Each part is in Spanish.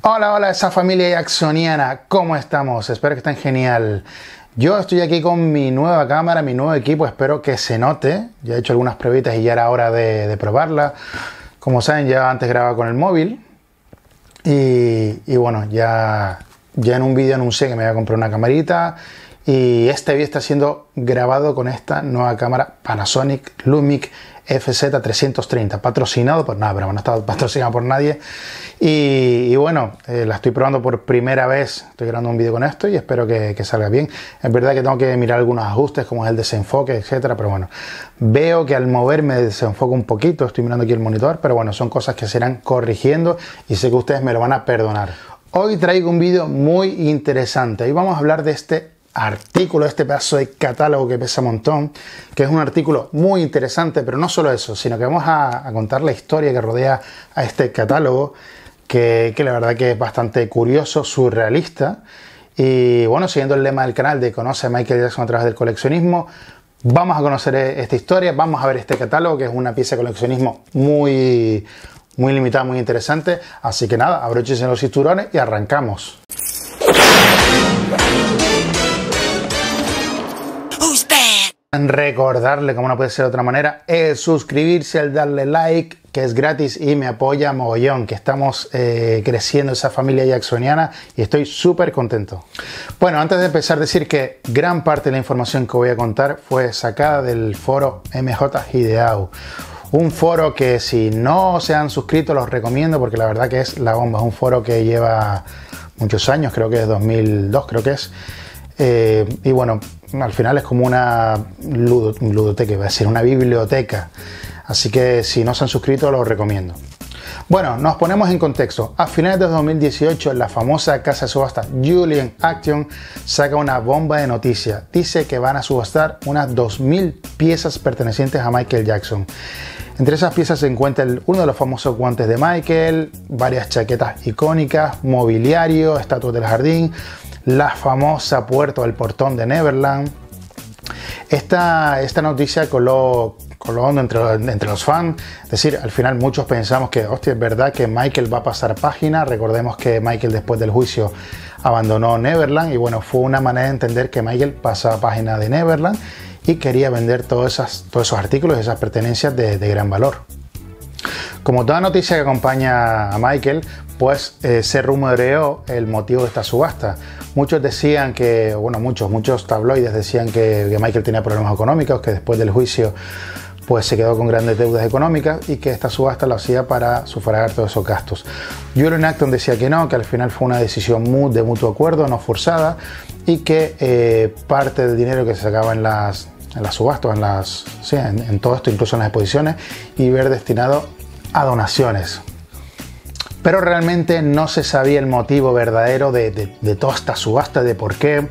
Hola, hola, esa familia jacksoniana, ¿cómo estamos? Espero que estén genial. Yo estoy aquí con mi nueva cámara, mi nuevo equipo, espero que se note. Ya he hecho algunas pruebitas y ya era hora de probarla. Como saben, ya antes grababa con el móvil. Y bueno, ya en un vídeo anuncié que me iba a comprar una camarita. Y este vídeo está siendo grabado con esta nueva cámara Panasonic Lumix FZ330, patrocinado por nada, pero no está patrocinado por nadie. Y bueno, la estoy probando por primera vez, estoy grabando un vídeo con esto y espero que salga bien. Es verdad que tengo que mirar algunos ajustes como es el desenfoque, etcétera, pero bueno, veo que al moverme desenfoco un poquito, estoy mirando aquí el monitor, pero bueno, son cosas que se irán corrigiendo y sé que ustedes me lo van a perdonar. Hoy traigo un vídeo muy interesante y vamos a hablar de este artículo, este pedazo de catálogo que pesa un montón, que es un artículo muy interesante, pero no solo eso, sino que vamos a contar la historia que rodea a este catálogo, que la verdad que es bastante curioso, surrealista. Y bueno, siguiendo el lema del canal de Conoce a Michael Jackson a través del coleccionismo, vamos a conocer esta historia, vamos a ver este catálogo, que es una pieza de coleccionismo muy limitada, muy interesante. Así que nada, abróchense los cinturones y arrancamos. Recordarle, como no puede ser de otra manera, el suscribirse, el darle like, que es gratis y me apoya mogollón, que estamos creciendo esa familia jacksoniana y estoy súper contento. Bueno, antes de empezar, decir que gran parte de la información que voy a contar fue sacada del foro MJ Hideau. Un foro que si no se han suscrito los recomiendo porque la verdad que es la bomba. Es un foro que lleva muchos años, creo que es 2002, creo que es. Y bueno, al final es como una ludoteca, iba a decir, una biblioteca. Así que si no se han suscrito, los recomiendo. Bueno, nos ponemos en contexto. A finales de 2018, la famosa casa de subasta Julian Action saca una bomba de noticias. Dice que van a subastar unas 2000 piezas pertenecientes a Michael Jackson. Entre esas piezas se encuentra uno de los famosos guantes de Michael, varias chaquetas icónicas, mobiliario, estatuas del jardín, la famosa puerta o el portón de Neverland. Esta noticia coló hondo entre los fans. Es decir, al final muchos pensamos que, hostia, es verdad que Michael va a pasar página. Recordemos que Michael después del juicio abandonó Neverland y bueno, fue una manera de entender que Michael pasaba página de Neverland y quería vender todos esos artículos y esas pertenencias de gran valor. Como toda noticia que acompaña a Michael, pues se rumoreó el motivo de esta subasta. Muchos decían que, bueno, muchos tabloides decían que Michael tenía problemas económicos, que después del juicio pues se quedó con grandes deudas económicas y que esta subasta lo hacía para sufragar todos esos gastos. Julian Action decía que no, que al final fue una decisión de mutuo acuerdo, no forzada, y que parte del dinero que se sacaba en las subastas, en todo esto, incluso en las exposiciones, iba a ir destinado a donaciones. Pero realmente no se sabía el motivo verdadero de toda esta subasta, de por qué.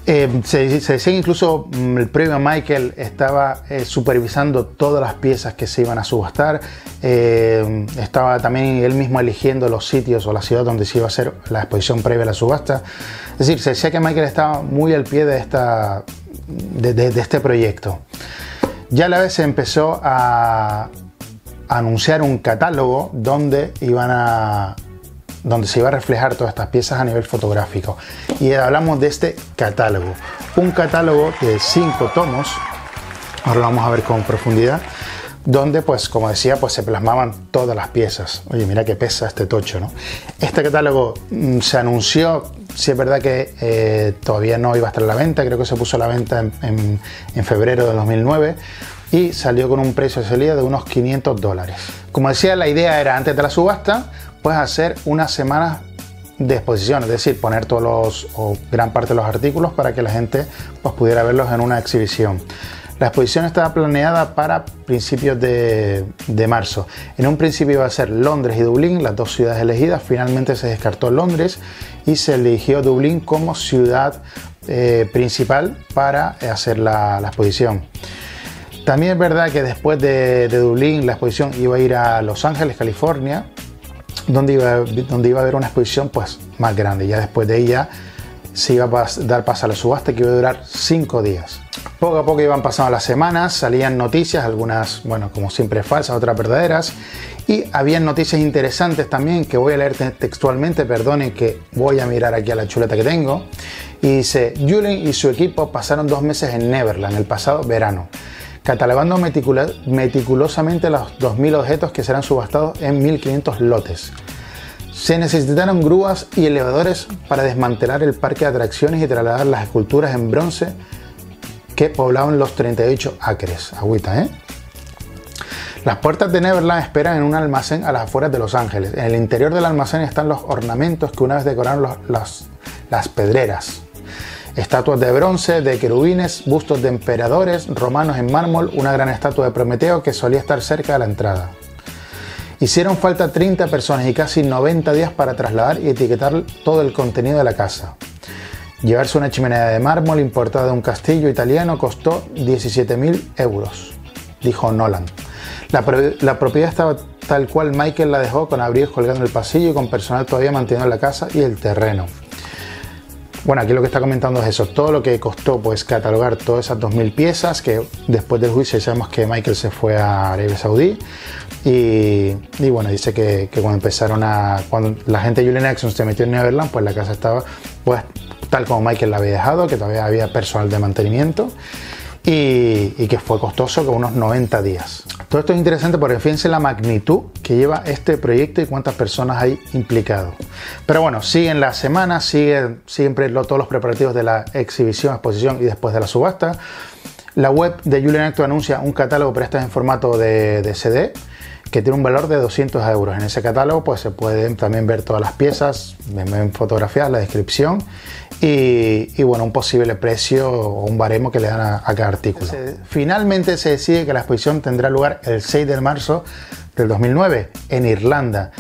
Se decía incluso el premio Michael estaba supervisando todas las piezas que se iban a subastar. Estaba también él mismo eligiendo los sitios o la ciudad donde se iba a hacer la exposición previa a la subasta. Es decir, se decía que Michael estaba muy al pie de este proyecto. Ya a la vez se empezó a anunciar un catálogo donde se iba a reflejar todas estas piezas a nivel fotográfico. Y hablamos de este catálogo. Un catálogo de 5 tomos. Ahora lo vamos a ver con profundidad. Donde, pues, como decía, pues se plasmaban todas las piezas. Oye, mira qué pesa este tocho, ¿no? Este catálogo se anunció. Sí, es verdad que todavía no iba a estar a la venta. Creo que se puso a la venta en febrero de 2009. Y salió con un precio de salida de unos $500. Como decía, la idea era, antes de la subasta, pues hacer unas semanas de exposición, es decir, poner gran parte de los artículos para que la gente pues, pudiera verlos en una exhibición. La exposición estaba planeada para principios de marzo. En un principio iba a ser Londres y Dublín, las dos ciudades elegidas. Finalmente se descartó Londres y se eligió Dublín como ciudad principal para hacer la exposición. También es verdad que después de Dublín la exposición iba a ir a Los Ángeles, California, donde iba a haber una exposición pues, más grande. Ya después de ella se iba a dar paso a la subasta, que iba a durar 5 días. Poco a poco iban pasando las semanas, salían noticias, algunas, bueno, como siempre falsas, otras verdaderas, Y había noticias interesantes también que voy a leer textualmente, perdonen que voy a mirar aquí a la chuleta que tengo. Y dice, Julien y su equipo pasaron 2 meses en Neverland el pasado verano, catalogando meticulosamente los 2.000 objetos que serán subastados en 1.500 lotes. Se necesitaron grúas y elevadores para desmantelar el parque de atracciones y trasladar las esculturas en bronce que poblaban los 38 acres. Agüita, ¿eh? Las puertas de Neverland esperan en un almacén a las afueras de Los Ángeles. En el interior del almacén están los ornamentos que una vez decoraron las pedreras. Estatuas de bronce, de querubines, bustos de emperadores romanos en mármol, una gran estatua de Prometeo que solía estar cerca de la entrada. Hicieron falta 30 personas y casi 90 días para trasladar y etiquetar todo el contenido de la casa. Llevarse una chimenea de mármol importada de un castillo italiano costó 17.000 euros, dijo Nolan. La propiedad estaba tal cual Michael la dejó, con abrigos colgando en el pasillo y con personal todavía manteniendo la casa y el terreno. Bueno, aquí lo que está comentando es eso, todo lo que costó pues catalogar todas esas 2.000 piezas, que después del juicio sabemos que Michael se fue a Arabia Saudí y bueno, dice que cuando la gente de Julian Action se metió en Neverland, pues la casa estaba pues tal como Michael la había dejado, que todavía había personal de mantenimiento y que fue costoso con unos 90 días. Todo esto es interesante porque fíjense la magnitud que lleva este proyecto y cuántas personas hay implicadas. Pero bueno, siguen las semanas, siguen siempre todos los preparativos de la exhibición, exposición y después de la subasta. La web de Julian Action anuncia un catálogo, pero este es en formato de CD, que tiene un valor de 200 euros. En ese catálogo pues se pueden también ver todas las piezas, ven fotografías, la descripción y bueno, un posible precio o un baremo que le dan a cada artículo. Finalmente se decide que la exposición tendrá lugar el 6 de marzo del 2009 en Irlanda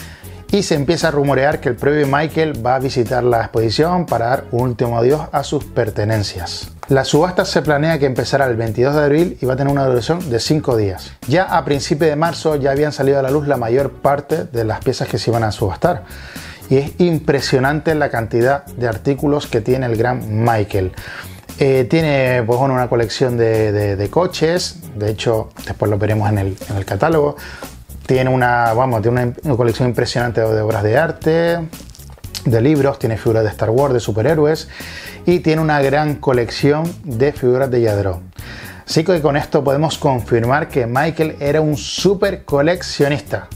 y se empieza a rumorear que el propio Michael va a visitar la exposición para dar un último adiós a sus pertenencias. La subasta se planea que empezará el 22 de abril y va a tener una duración de 5 días. Ya a principios de marzo ya habían salido a la luz la mayor parte de las piezas que se iban a subastar. Y es impresionante la cantidad de artículos que tiene el gran Michael. Tiene pues, bueno, una colección de coches, de hecho después lo veremos en el catálogo. Tiene una colección impresionante de obras de arte, de libros, tiene figuras de Star Wars, de superhéroes y tiene una gran colección de figuras de Lladró. Así que con esto podemos confirmar que Michael era un súper coleccionista.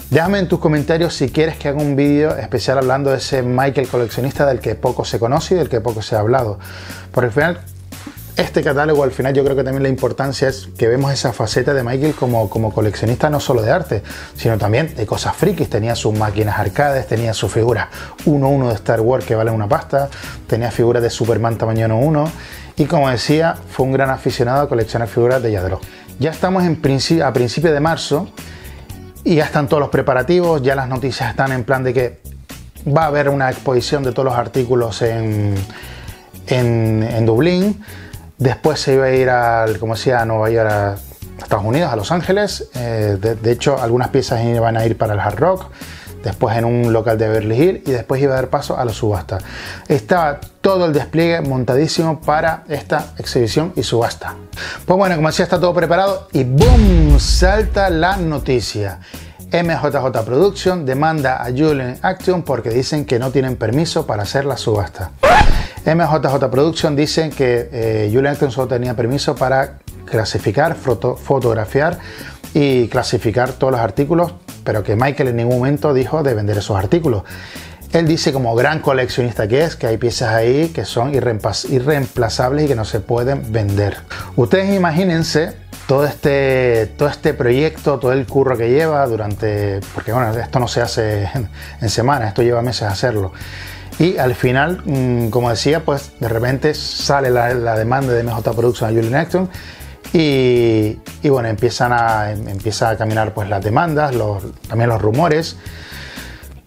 Déjame en tus comentarios si quieres que haga un vídeo especial hablando de ese Michael coleccionista del que poco se conoce y del que poco se ha hablado. Por el final, este catálogo al final yo creo que también la importancia es que vemos esa faceta de Michael como coleccionista no solo de arte, sino también de cosas frikis. Tenía sus máquinas arcades, tenía sus figuras 1-1 de Star Wars que valen una pasta, tenía figuras de Superman tamaño 1-1 y como decía, fue un gran aficionado a coleccionar figuras de Lladró. Ya estamos a principios de marzo y ya están todos los preparativos, ya las noticias están en plan de que va a haber una exposición de todos los artículos en Dublín. Después se iba a ir a Nueva York, a Estados Unidos, a Los Ángeles. De hecho, algunas piezas iban a ir para el Hard Rock, después en un local de Beverly Hills y después iba a dar paso a la subasta. Estaba todo el despliegue montadísimo para esta exhibición y subasta. Pues bueno, como decía, está todo preparado y ¡boom! Salta la noticia. MJJ Production demanda a Julian Action porque dicen que no tienen permiso para hacer la subasta. MJJ Production dicen que Julian Action solo tenía permiso para clasificar, fotografiar y clasificar todos los artículos, pero que Michael en ningún momento dijo de vender esos artículos. Él dice, como gran coleccionista que es, que hay piezas ahí que son irreemplazables y que no se pueden vender. Ustedes imagínense todo este proyecto, todo el curro que lleva porque bueno, esto no se hace en semanas, esto lleva meses hacerlo. Y al final, como decía, pues de repente sale la demanda de MJ Production a Julian Action y bueno, empieza a caminar pues las demandas, también los rumores.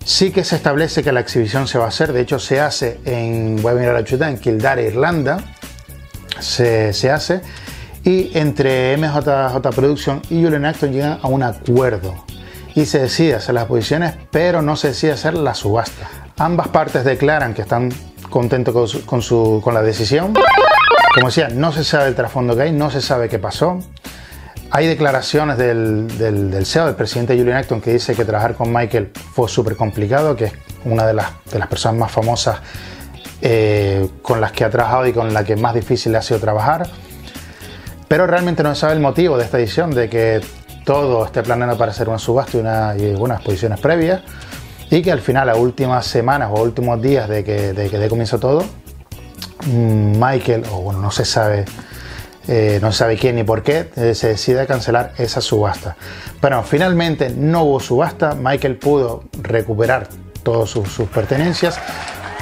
Sí que se establece que la exhibición se va a hacer, de hecho se hace voy a mirar la chuta, en Kildare, Irlanda, se hace, y entre MJJ Production y Julian Action llegan a un acuerdo y se decide hacer las exposiciones, pero no se decide hacer la subasta. Ambas partes declaran que están contentos con la decisión. Como decía, no se sabe el trasfondo que hay, no se sabe qué pasó. Hay declaraciones del CEO, del presidente Julian Acton, que dice que trabajar con Michael fue súper complicado, que es una de las personas más famosas con las que ha trabajado y con la que más difícil le ha sido trabajar. Pero realmente no se sabe el motivo de esta edición, de que todo esté planeado para hacer una subasta y unas exposiciones previas, y que al final, las últimas semanas o últimos días de que dé comienzo todo, Michael, o bueno, no se sabe quién ni por qué, se decide cancelar esa subasta. Pero finalmente no hubo subasta. Michael pudo recuperar todas sus pertenencias,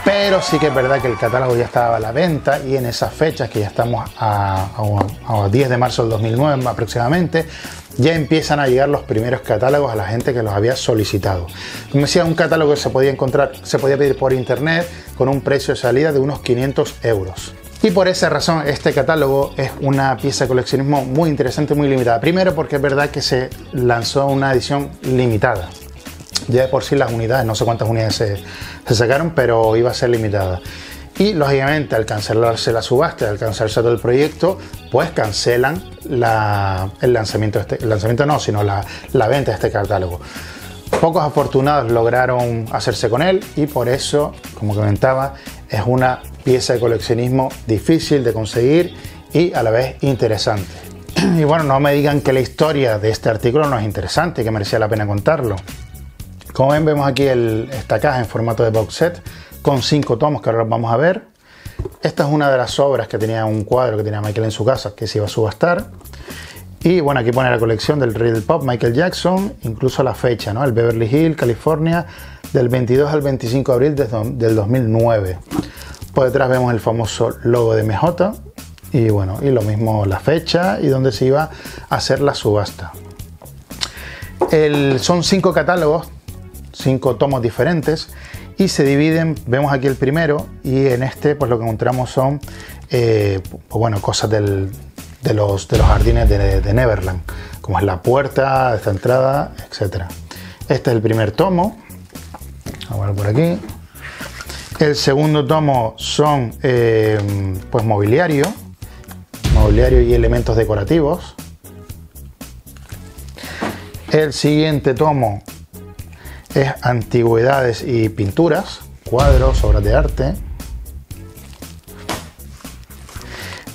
pero sí que es verdad que el catálogo ya estaba a la venta, y en esas fechas, que ya estamos a 10 de marzo del 2009 aproximadamente, ya empiezan a llegar los primeros catálogos a la gente que los había solicitado. Como decía, un catálogo que se podía pedir por internet con un precio de salida de unos 500 euros. Y por esa razón este catálogo es una pieza de coleccionismo muy interesante, muy limitada. Primero porque es verdad que se lanzó una edición limitada. Ya de por sí las unidades, no sé cuántas unidades se sacaron, pero iba a ser limitada. Y lógicamente al cancelarse la subasta, al cancelarse todo el proyecto, pues cancelan el lanzamiento, la venta de este catálogo. Pocos afortunados lograron hacerse con él, y por eso, como comentaba, es una pieza de coleccionismo difícil de conseguir y a la vez interesante. Y bueno, no me digan que la historia de este artículo no es interesante y que merecía la pena contarlo. Como ven, vemos aquí esta caja en formato de box set con 5 tomos que ahora los vamos a ver. Esta es una de las obras que tenía, un cuadro que tenía Michael en su casa, que se iba a subastar. Y bueno, aquí pone la colección del rey del pop, Michael Jackson, incluso la fecha, ¿no? El Beverly Hills, California, del 22 al 25 de abril del 2009. Por detrás vemos el famoso logo de MJ, y bueno, y lo mismo la fecha y donde se iba a hacer la subasta. Son 5 catálogos, 5 tomos diferentes, y se dividen. Vemos aquí el primero, y en este pues lo que encontramos son pues bueno, cosas de los jardines de Neverland, como es la puerta, esta entrada, etc. Este es el primer tomo. Vamos a ver por aquí. El segundo tomo son pues mobiliario y elementos decorativos. El siguiente tomo es antigüedades y pinturas, cuadros, obras de arte.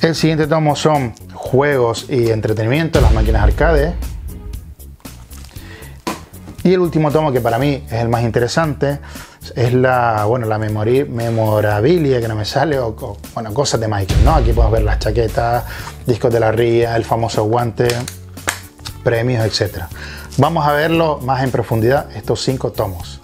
El siguiente tomo son juegos y entretenimiento, las máquinas arcade. Y el último tomo, que para mí es el más interesante, es la memorabilia, que no me sale, bueno, cosas de Michael, ¿no? Aquí podemos ver las chaquetas, discos de la ría, el famoso guante, premios, etc. Vamos a verlo más en profundidad, estos 5 tomos.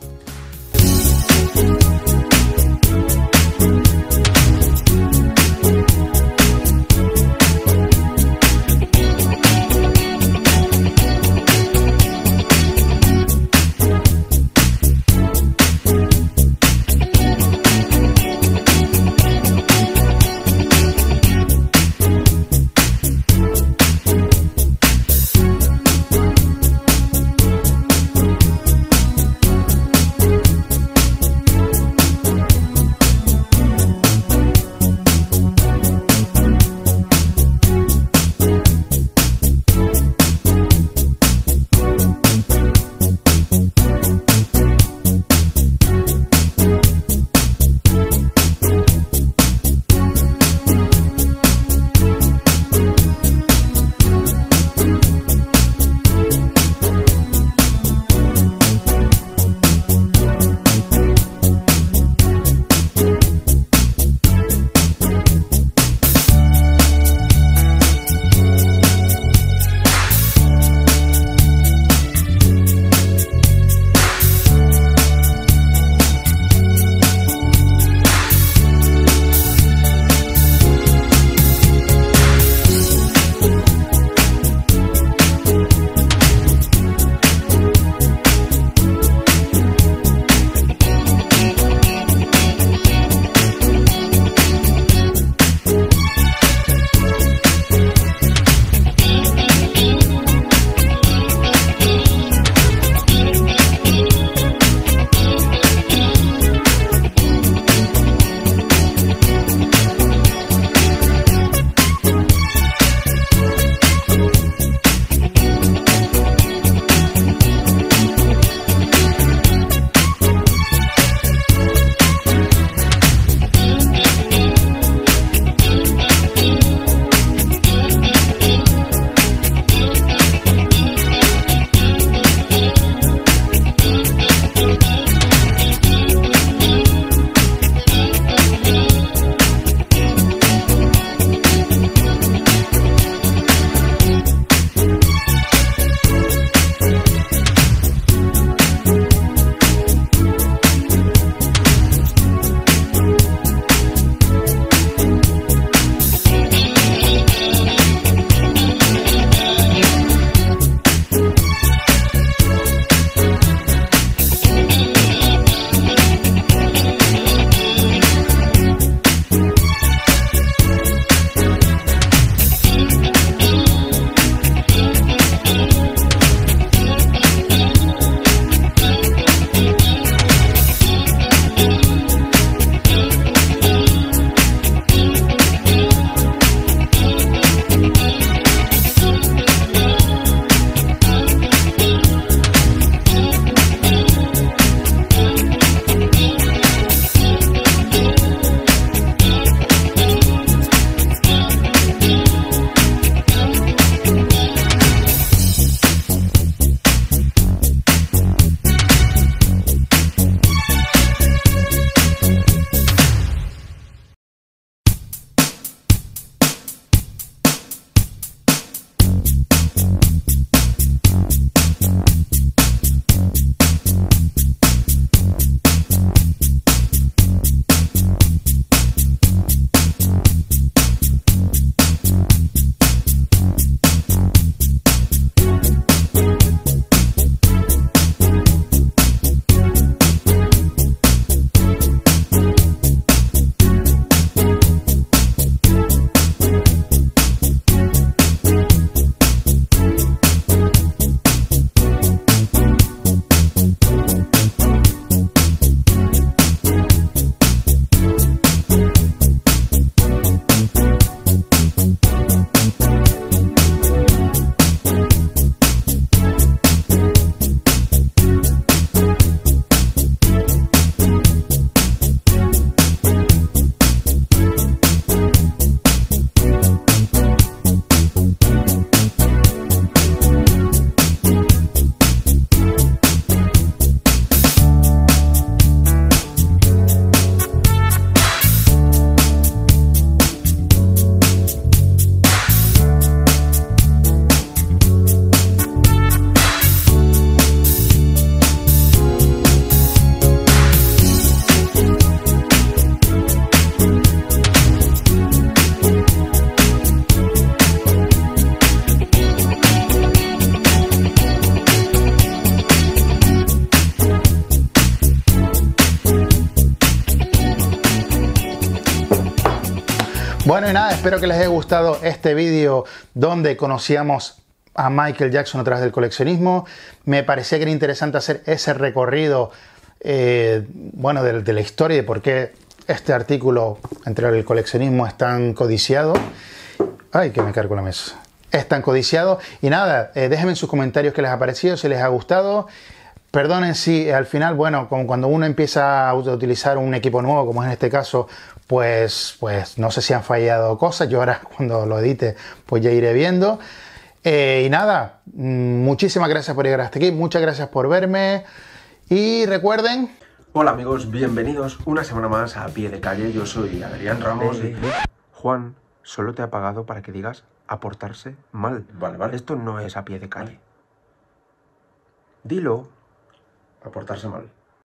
Bueno, y nada, espero que les haya gustado este vídeo donde conocíamos a Michael Jackson a través del coleccionismo. Me parecía que era interesante hacer ese recorrido, bueno, de la historia y de por qué este artículo entre el coleccionismo es tan codiciado. Ay, que me cargo la mesa. Es tan codiciado. Y nada, déjenme en sus comentarios qué les ha parecido, si les ha gustado. Perdonen si al final, bueno, como cuando uno empieza a utilizar un equipo nuevo, como es en este caso, pues no sé si han fallado cosas. Yo ahora cuando lo edite, pues ya iré viendo. Y nada, muchísimas gracias por llegar hasta aquí, muchas gracias por verme. Y recuerden... Hola amigos, bienvenidos una semana más a Pie de Calle. Yo soy Adrián Ramos. Juan, solo te ha pagado para que digas a portarse mal. Vale. Esto no es a pie de calle. Dilo. A portarse mal.